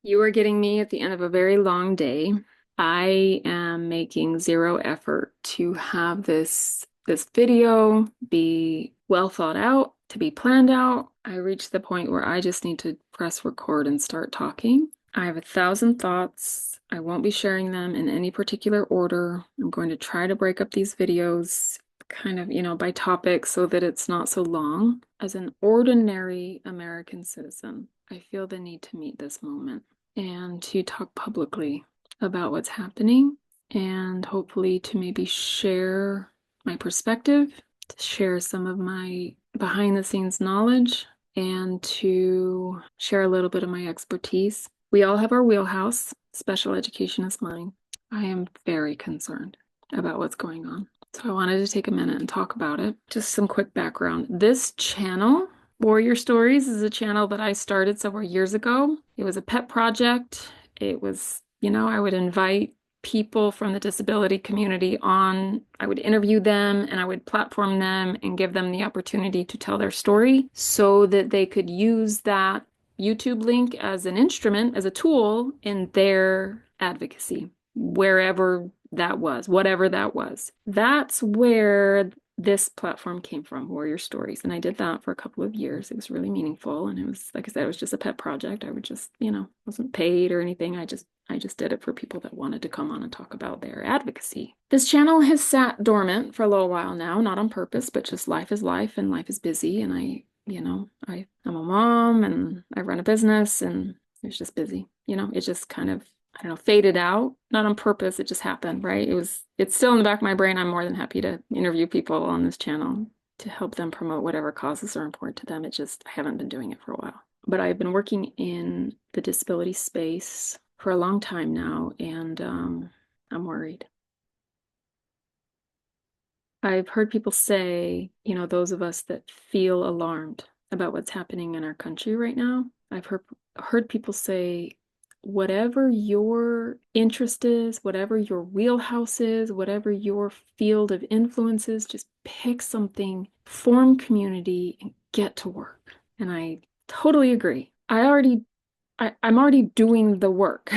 You are getting me at the end of a very long day. I am making zero effort to have this video be well thought out, to be planned out. I reached the point where I just need to press record and start talking. I have 1,000 thoughts. I won't be sharing them in any particular order. I'm going to try to break up these videos kind of, by topic so that it's not so long. As an ordinary American citizen, I feel the need to meet this moment and to talk publicly about what's happening and hopefully to maybe share my perspective, to share some of my behind the scenes knowledge, and to share a little bit of my expertise. We all have our wheelhouse. Special education is mine. I am very concerned about what's going on. So I wanted to take a minute and talk about it. Just some quick background. This channel, Warrior Stories, is a channel that I started several years ago. It was a pet project. It was, I would invite people from the disability community on. I would interview them and I would platform them and give them the opportunity to tell their story so that they could use that YouTube link as an instrument, as a tool in their advocacy, wherever that was, whatever that was. That's where this platform came from, Warrior Stories. And I did that for a couple of years. It was really meaningful. And it was, like I said, it was just a pet project. I would just, wasn't paid or anything. I just did it for people that wanted to come on and talk about their advocacy. This channel has sat dormant for a little while now, not on purpose, but just life is life and life is busy. And I'm a mom and I run a business and it's just busy. It just kind of, I don't know, faded out, not on purpose. It just happened, right? It's still in the back of my brain. I'm more than happy to interview people on this channel to help them promote whatever causes are important to them. I haven't been doing it for a while. But I've been working in the disability space for a long time now, and I'm worried. I've heard people say, those of us that feel alarmed about what's happening in our country right now, I've heard people say, whatever your interest is, whatever your wheelhouse is, whatever your field of influence is, just pick something, form community, and get to work. And I totally agree. I'm already doing the work,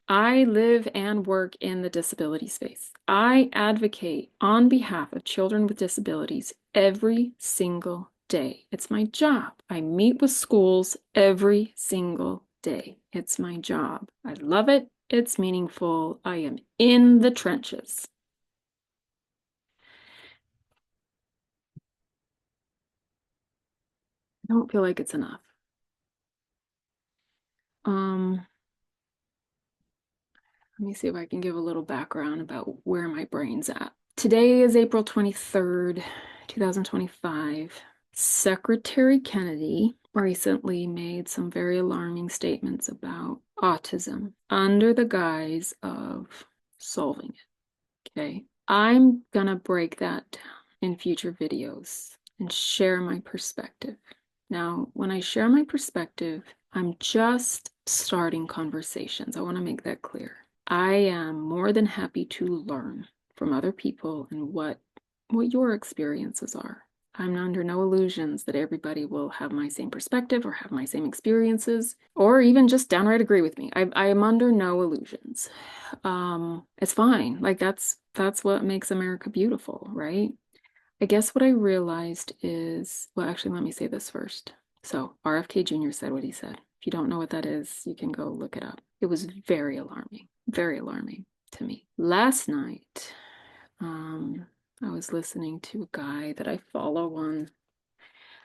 I live and work in the disability space. I advocate on behalf of children with disabilities every single day. It's my job. I meet with schools every single day. It's my job. I love it. It's meaningful. I am in the trenches. I don't feel like it's enough. Um, Let me see if I can give a little background about where my brain's at. Today is April 23rd, 2025. Secretary Kennedy recently made some very alarming statements about autism under the guise of solving it. Okay. I'm gonna break that down in future videos and share my perspective. Now, when I share my perspective, I'm just starting conversations. I want to make that clear. I am more than happy to learn from other people and what your experiences are. I'm under no illusions that everybody will have my same perspective or have my same experiences or even just downright agree with me. I am under no illusions. It's fine. Like that's what makes America beautiful, right? I guess what I realized is, well, actually, let me say this first. So RFK Jr. said what he said. If you don't know what that is, you can go look it up. It was very alarming to me. Last night, I was listening to a guy that I follow on,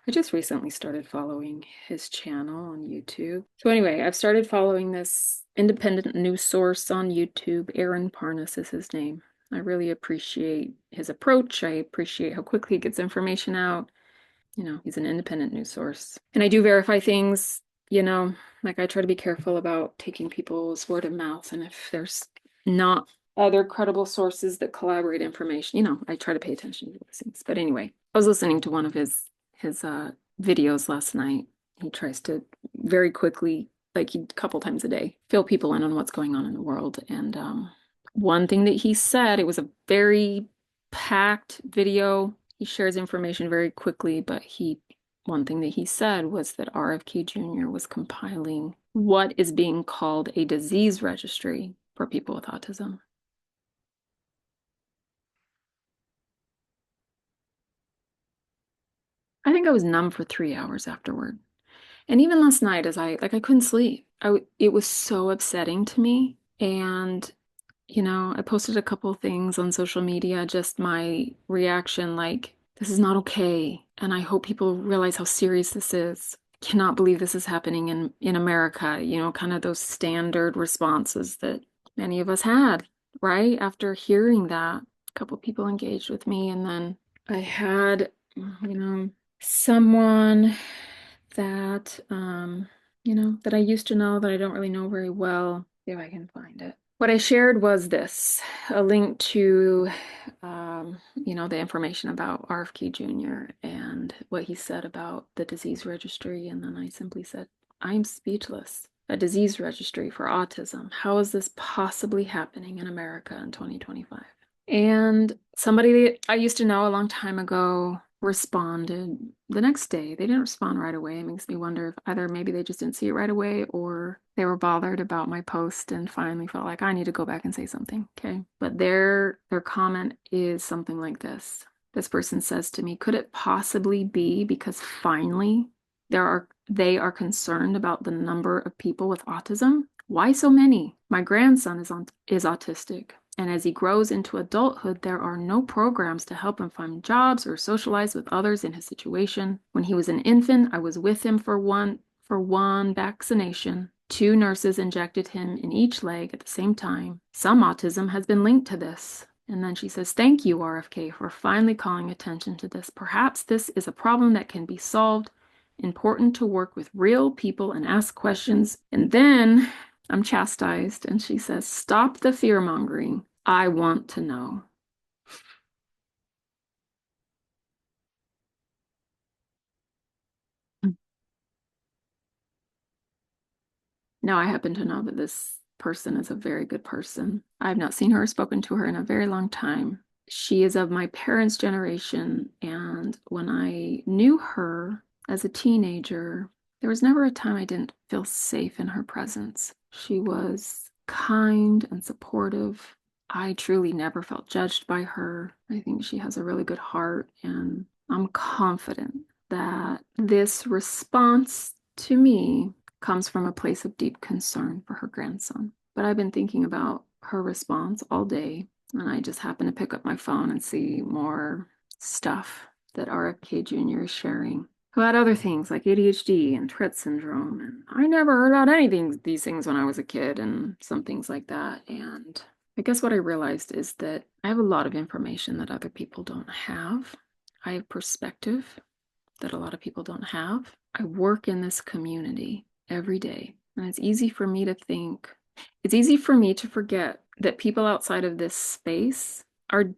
I just recently started following his channel on YouTube. So anyway, I've started following this independent news source on YouTube. Aaron Parnas is his name. I really appreciate his approach. I appreciate how quickly he gets information out. He's an independent news source. And I do verify things, like I try to be careful about taking people's word of mouth. And if there's not other credible sources that collaborate information, I try to pay attention to those things. But anyway, I was listening to one of his videos last night. He tries to very quickly, like a couple times a day, fill people in on what's going on in the world. And one thing that he said, it was a very packed video. He shares information very quickly, but one thing that he said was that RFK Jr. was compiling what is being called a disease registry for people with autism. I think I was numb for 3 hours afterward. And even last night, as I couldn't sleep. It was so upsetting to me. And, I posted a couple things on social media, just my reaction, like, this is not okay. And I hope people realize how serious this is. Cannot believe this is happening in America, kind of those standard responses that many of us had, right? After hearing that, a couple people engaged with me, and then I had, someone that that I used to know that I don't really know very well. See if I can find it. What I shared was this, a link to the information about RFK Jr. and what he said about the disease registry. And then I simply said, I'm speechless. A disease registry for autism. How is this possibly happening in America in 2025? And somebody that I used to know a long time ago responded the next day. They didn't respond right away. It makes me wonder if either maybe they just didn't see it right away or they were bothered about my post and finally felt like I need to go back and say something. Okay. But their comment is something like this. This person says to me, could it possibly be because finally they are concerned about the number of people with autism? Why so many? My grandson is autistic. And as he grows into adulthood, there are no programs to help him find jobs or socialize with others in his situation. When he was an infant, I was with him for one vaccination. 2 nurses injected him in each leg at the same time. Some autism has been linked to this. And then she says, thank you, RFK, for finally calling attention to this. Perhaps this is a problem that can be solved. Important to work with real people and ask questions. And then I'm chastised, and she says, stop the fear mongering. I want to know. Now, I happen to know that this person is a very good person. I have not seen her or spoken to her in a very long time. She is of my parents' generation, and when I knew her as a teenager, there was never a time I didn't feel safe in her presence. She was kind and supportive. I truly never felt judged by her. I think she has a really good heart, and I'm confident that this response to me comes from a place of deep concern for her grandson. But I've been thinking about her response all day, and I just happened to pick up my phone and see more stuff that RFK Jr. is sharing about other things like ADHD and Tourette syndrome. And I never heard about anything these things when I was a kid and some things like that. And I guess what I realized is that I have a lot of information that other people don't have. I have perspective that a lot of people don't have. I work in this community every day, and it's easy for me to think, it's easy for me to forget that people outside of this space are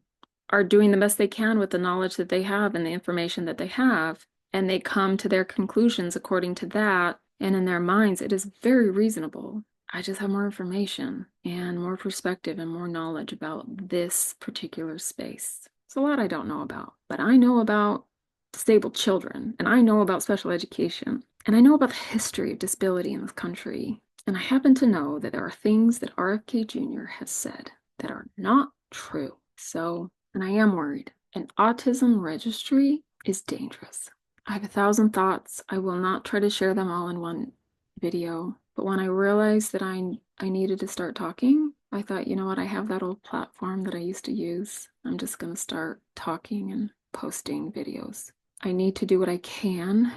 doing the best they can with the knowledge that they have and the information that they have, and they come to their conclusions according to that, and in their minds it is very reasonable. I just have more information and more perspective and more knowledge about this particular space. It's a lot I don't know about, but I know about disabled children, and I know about special education, and I know about the history of disability in this country. And I happen to know that there are things that RFK Jr. has said that are not true. So, and I am worried. An autism registry is dangerous. I have 1,000 thoughts. I will not try to share them all in one video. But when I realized that I needed to start talking, I thought, you know what, I have that old platform that I used to use. I'm just going to start talking and posting videos. I need to do what I can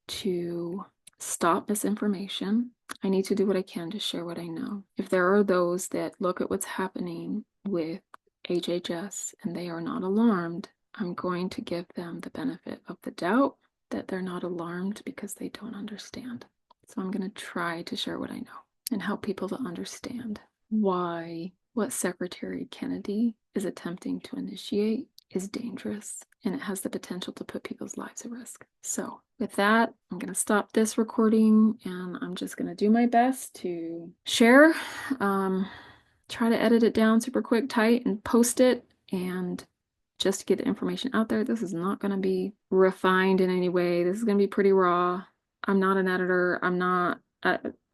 to stop misinformation. I need to do what I can to share what I know. If there are those that look at what's happening with HHS and they are not alarmed, I'm going to give them the benefit of the doubt that they're not alarmed because they don't understand. So I'm going to try to share what I know and help people to understand why what Secretary Kennedy is attempting to initiate is dangerous and it has the potential to put people's lives at risk. So with that, I'm going to stop this recording and I'm just going to do my best to share, try to edit it down super quick, tight, and post it and just to get the information out there. This is not going to be refined in any way. This is going to be pretty raw. I'm not an editor. I'm not,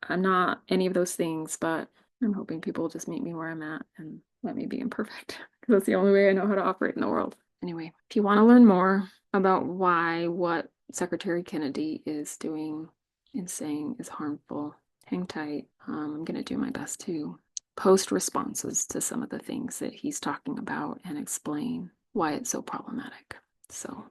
I'm not any of those things, but I'm hoping people just meet me where I'm at and let me be imperfect because that's the only way I know how to operate in the world. Anyway, if you want to learn more about why what Secretary Kennedy is doing and saying is harmful, hang tight. I'm going to do my best to post responses to some of the things that he's talking about and explain why it's so problematic. So